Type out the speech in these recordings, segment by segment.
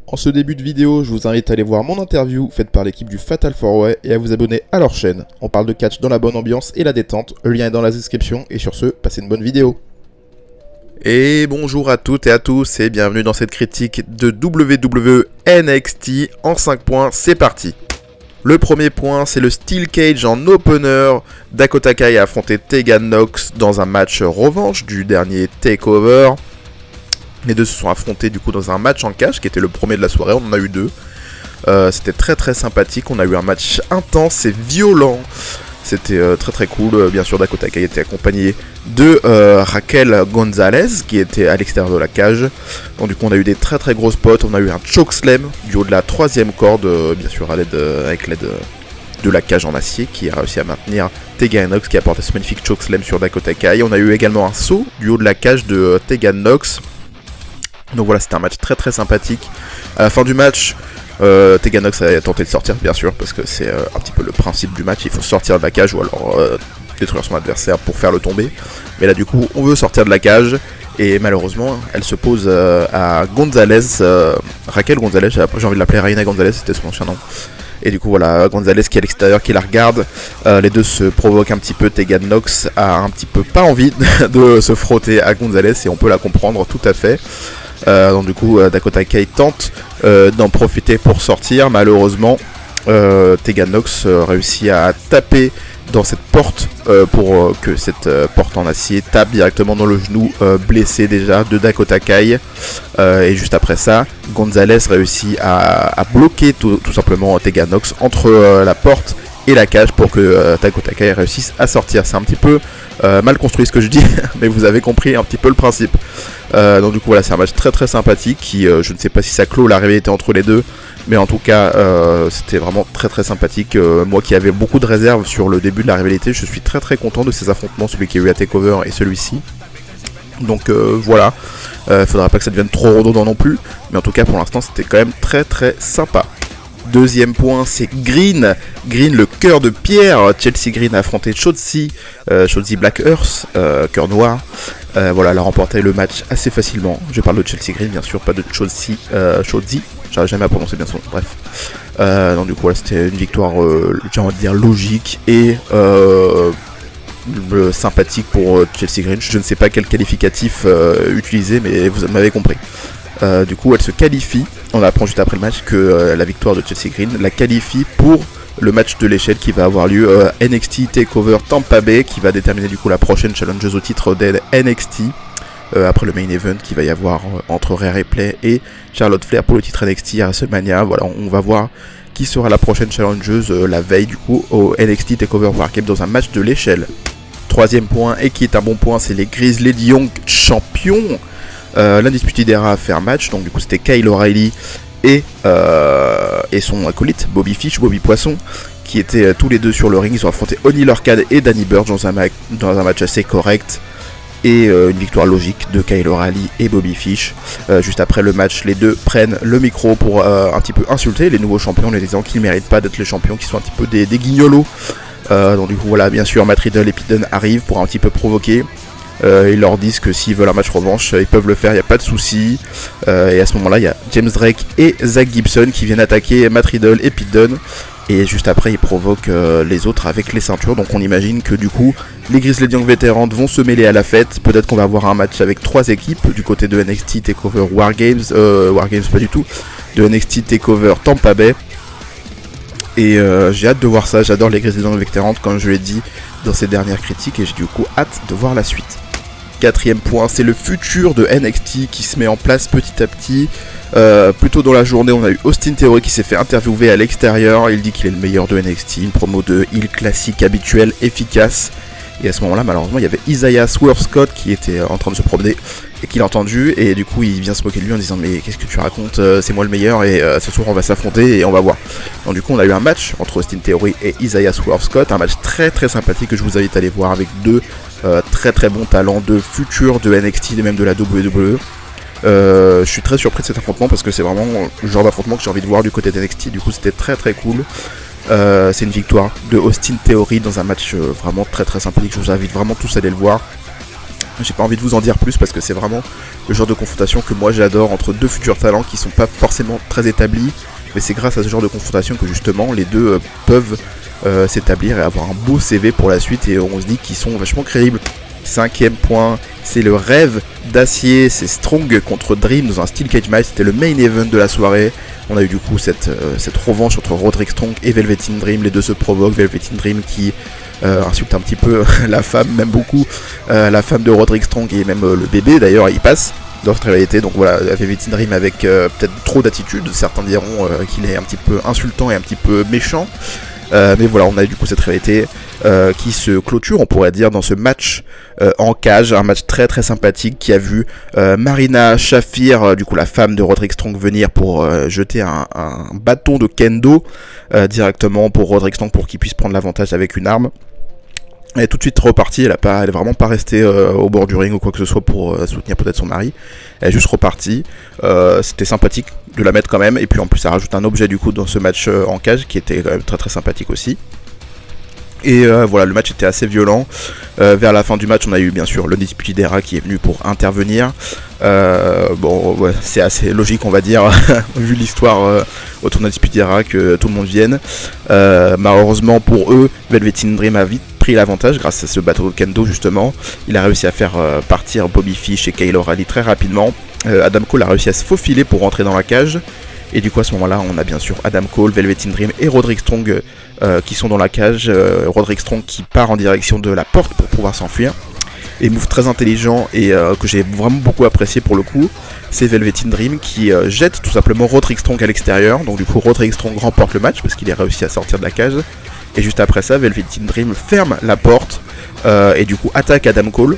En ce début de vidéo, je vous invite à aller voir mon interview faite par l'équipe du Fatal 4-Way et à vous abonner à leur chaîne. On parle de catch dans la bonne ambiance et la détente, le lien est dans la description et sur ce, passez une bonne vidéo. Et bonjour à toutes et à tous et bienvenue dans cette critique de WWE NXT en 5 points, c'est parti. Le premier point, c'est le Steel Cage en opener. Dakota Kai a affronté Tegan Nox dans un match revanche du dernier TakeOver. Les deux se sont affrontés du coup dans un match en cage qui était le premier de la soirée, on en a eu deux. C'était très sympathique, on a eu un match intense et violent. C'était très cool, bien sûr Dakota Kai était accompagné de Raquel Gonzalez qui était à l'extérieur de la cage. Donc du coup on a eu des très gros spots, on a eu un chokeslam du haut de la troisième corde, bien sûr avec l'aide de la cage en acier qui a réussi à maintenir Tegan Nox qui a apporté ce magnifique chokeslam sur Dakota Kai. On a eu également un saut du haut de la cage de Tegan Nox. Donc voilà, c'était un match très sympathique. À la fin du match, Tegan Nox a tenté de sortir, bien sûr, parce que c'est un petit peu le principe du match. Il faut sortir de la cage ou alors détruire son adversaire pour faire le tomber. Mais là, du coup, on veut sortir de la cage. Et malheureusement, elle se pose à Gonzalez, Raquel Gonzalez. J'ai envie de l'appeler Reina Gonzalez, c'était son ancien nom. Et du coup, voilà, Gonzalez qui est à l'extérieur, qui la regarde. Les deux se provoquent un petit peu. Tegan Nox a un petit peu pas envie de se frotter à Gonzalez. Et on peut la comprendre tout à fait. Donc du coup Dakota Kai tente d'en profiter pour sortir. Malheureusement Tegan Nox réussit à taper dans cette porte pour que cette porte en acier tape directement dans le genou blessé déjà de Dakota Kai. Et juste après ça Gonzalez réussit à bloquer tout simplement Tegan Nox entre la porte et la cage pour que Dakota Kai réussisse à sortir. C'est un petit peu mal construit ce que je dis, mais vous avez compris un petit peu le principe. Donc du coup voilà, c'est un match très sympathique qui, je ne sais pas si ça clôt la rivalité entre les deux, mais en tout cas c'était vraiment très sympathique. Moi qui avais beaucoup de réserves sur le début de la rivalité, je suis très content de ces affrontements, celui qui a eu à TakeOver et celui-ci. Donc voilà, faudra pas que ça devienne trop redondant non plus, mais en tout cas pour l'instant c'était quand même très sympa. Deuxième point, c'est Green, le cœur de pierre. Chelsea Green a affronté Shotzi Black Earth, cœur noir. Voilà, elle a remporté le match assez facilement. Je parle de Chelsea Green, bien sûr, pas de Shotzi. J'arrive jamais à prononcer bien son nom, bref. Donc du coup, voilà, c'était une victoire, j'ai envie de dire, logique et sympathique pour Chelsea Green. Je ne sais pas quel qualificatif utiliser, mais vous m'avez compris. Du coup elle se qualifie, on apprend juste après le match que la victoire de Chelsea Green la qualifie pour le match de l'échelle qui va avoir lieu NXT TakeOver Tampa Bay, qui va déterminer du coup la prochaine challengeuse au titre de NXT après le main event qui va y avoir entre Rhea Ripley et Charlotte Flair pour le titre NXT à WrestleMania. Voilà, on va voir qui sera la prochaine challengeuse la veille du coup au NXT TakeOver War Games dans un match de l'échelle. Troisième point, et qui est un bon point, c'est les Grizzly Young champions. L'Undisputed Era a fait un match, donc du coup c'était Kyle O'Reilly et son acolyte Bobby Fish, Bobby Poisson, qui étaient tous les deux sur le ring. Ils ont affronté Oni Lorcan et Danny Burch dans un match assez correct et une victoire logique de Kyle O'Reilly et Bobby Fish. Juste après le match, les deux prennent le micro pour un petit peu insulter les nouveaux champions en les disant qu'ils ne méritent pas d'être les champions, qui sont un petit peu des guignolos. Donc du coup voilà, bien sûr Matt Riddle et Pete Dunne arrivent pour un petit peu provoquer. Ils leur disent que s'ils veulent un match revanche, ils peuvent le faire, il n'y a pas de souci. Et à ce moment là il y a James Drake et Zach Gibson qui viennent attaquer Matt Riddle et Pete Dunne. Et juste après ils provoquent les autres avec les ceintures. Donc on imagine que du coup les Grizzly Young vétérans vont se mêler à la fête. Peut-être qu'on va avoir un match avec 3 équipes du côté de NXT TakeOver War Games pas du tout, de NXT TakeOver Tampa Bay. Et j'ai hâte de voir ça, j'adore les Grizzly Young vétérans comme je l'ai dit dans ces dernières critiques, et j'ai du coup hâte de voir la suite. Quatrième point, c'est le futur de NXT qui se met en place petit à petit. Plus tôt dans la journée, on a eu Austin Theory qui s'est fait interviewer à l'extérieur. Il dit qu'il est le meilleur de NXT, une promo de heel classique, habituelle, efficace. Et à ce moment-là, malheureusement, il y avait Isaiah Swerve Scott qui était en train de se promener et qui l'a entendu. Et du coup, il vient se moquer de lui en disant mais qu'est-ce que tu racontes, c'est moi le meilleur et ce soir on va s'affronter et on va voir. Donc du coup, on a eu un match entre Austin Theory et Isaiah Swerve Scott, un match très sympathique que je vous invite à aller voir avec deux très bons talents de futur de NXT et même de la WWE. Je suis très surpris de cet affrontement parce que c'est vraiment le genre d'affrontement que j'ai envie de voir du côté de NXT. Du coup, c'était très cool. C'est une victoire de Austin Theory dans un match vraiment très sympathique. Je vous invite vraiment tous à aller le voir. J'ai pas envie de vous en dire plus parce que c'est vraiment le genre de confrontation que moi j'adore entre deux futurs talents qui sont pas forcément très établis. Mais c'est grâce à ce genre de confrontation que justement les deux peuvent s'établir et avoir un beau CV pour la suite. Et on se dit qu'ils sont vachement crédibles. 5ème point, c'est le rêve d'acier, c'est Strong contre Dream dans un Steel Cage match. C'était le main event de la soirée. On a eu du coup cette revanche entre Roderick Strong et Velveteen Dream. Les deux se provoquent. Velveteen Dream qui insulte un petit peu la femme, même beaucoup, la femme de Roderick Strong et même le bébé d'ailleurs, il passe dans cette réalité. Donc voilà, Velveteen Dream avec peut-être trop d'attitude. Certains diront qu'il est un petit peu insultant et un petit peu méchant. Mais voilà, on a du coup cette réalité qui se clôture, on pourrait dire, dans ce match en cage, un match très très sympathique qui a vu Marina Shafir, du coup la femme de Roderick Strong, venir pour jeter un bâton de kendo directement pour Roderick Strong pour qu'il puisse prendre l'avantage avec une arme. Elle est tout de suite repartie, elle est vraiment pas restée au bord du ring ou quoi que ce soit pour soutenir peut-être son mari. Elle est juste repartie. C'était sympathique de la mettre quand même. Et puis en plus ça rajoute un objet du coup dans ce match en cage qui était quand même très très sympathique aussi. Et voilà, le match était assez violent. Vers la fin du match, on a eu bien sûr le Undisputed Era qui est venu pour intervenir. Bon, ouais, c'est assez logique, on va dire, vu l'histoire autour de Undisputed Era, que tout le monde vienne. Malheureusement pour eux, Velveteen Dream a vite pris l'avantage grâce à ce bateau de kendo justement. Il a réussi à faire partir Bobby Fish et Kyle O'Reilly très rapidement. Adam Cole a réussi à se faufiler pour rentrer dans la cage. Et du coup à ce moment là on a bien sûr Adam Cole, Velveteen Dream et Roderick Strong qui sont dans la cage. Roderick Strong qui part en direction de la porte pour pouvoir s'enfuir. Et move très intelligent et que j'ai vraiment beaucoup apprécié pour le coup, c'est Velveteen Dream qui jette tout simplement Roderick Strong à l'extérieur. Donc du coup Roderick Strong remporte le match parce qu'il a réussi à sortir de la cage. Et juste après ça, Velveteen Dream ferme la porte et du coup attaque Adam Cole.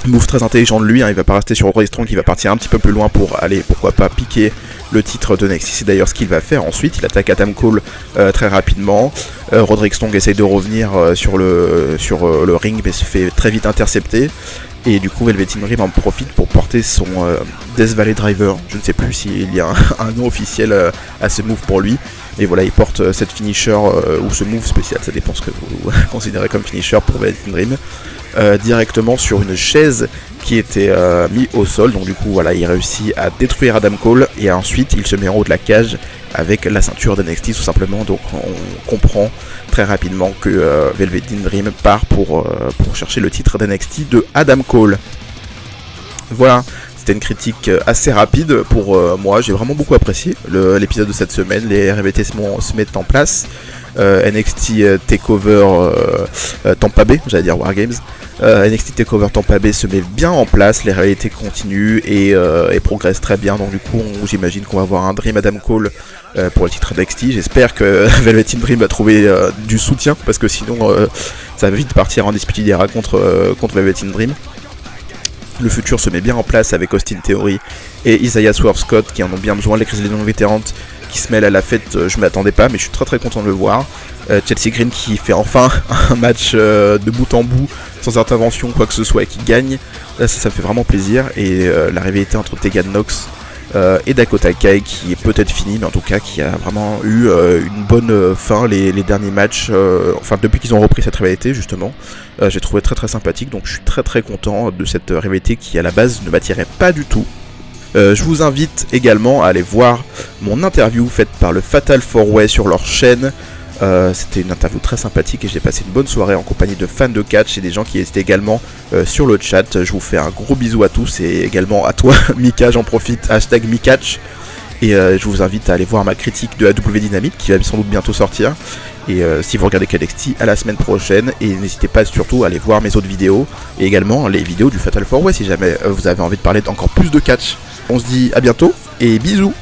Move très intelligent de lui, hein, il va pas rester sur Roderick Strong, il va partir un petit peu plus loin pour aller, pourquoi pas, piquer le titre de NXT. C'est d'ailleurs ce qu'il va faire ensuite, il attaque Adam Cole très rapidement. Roderick Strong essaye de revenir sur le ring mais se fait très vite intercepter. Et du coup Velveteen Dream en profite pour porter son Death Valley Driver. Je ne sais plus s'il y a un nom officiel à ce move pour lui. Et voilà, il porte cette finisher ou ce move spécial, ça dépend ce que vous considérez comme finisher pour Velveteen Dream. Directement sur une chaise qui était mise au sol. Donc du coup voilà, il réussit à détruire Adam Cole et ensuite il se met en haut de la cage avec la ceinture d'NXT tout simplement. Donc on comprend très rapidement que Velveteen Dream part pour chercher le titre d'NXT de Adam Cole. Voilà, c'était une critique assez rapide pour moi, j'ai vraiment beaucoup apprécié l'épisode de cette semaine. Les RVT se mettent en place. NXT Takeover Tampa Bay, j'allais dire Wargames. NXT Takeover Tampa Bay se met bien en place, les réalités continuent et progressent très bien. Donc du coup j'imagine qu'on va avoir un Dream Adam Cole pour le titre d'NXT. J'espère que Velveteen Dream va trouver du soutien parce que sinon ça va vite partir en Undisputed Era contre Velveteen Dream. Le futur se met bien en place avec Austin Theory et Isaiah Swerve Scott qui en ont bien besoin. Les crises non vétérantes qui se mêlent à la fête, je m'attendais pas mais je suis très très content de le voir. Chelsea Green qui fait enfin un match de bout en bout sans intervention quoi que ce soit et qui gagne. Là ça fait vraiment plaisir. Et la rivalité entre Tegan Nox et Dakota Kai qui est peut-être finie mais en tout cas qui a vraiment eu une bonne fin les derniers matchs, enfin depuis qu'ils ont repris cette rivalité justement. J'ai trouvé très très sympathique, donc je suis très très content de cette rivalité qui à la base ne m'attirait pas du tout. Je vous invite également à aller voir mon interview faite par le Fatal 4-Way sur leur chaîne. C'était une interview très sympathique et j'ai passé une bonne soirée en compagnie de fans de catch et des gens qui étaient également sur le chat. Je vous fais un gros bisou à tous et également à toi Mika, j'en profite, hashtag Mikatch. Et je vous invite à aller voir ma critique de AW Dynamite qui va sans doute bientôt sortir. Et si vous regardez NXT, à la semaine prochaine. Et n'hésitez pas surtout à aller voir mes autres vidéos et également les vidéos du Fatal 4-Way si jamais vous avez envie de parler encore plus de catch. On se dit à bientôt et bisous.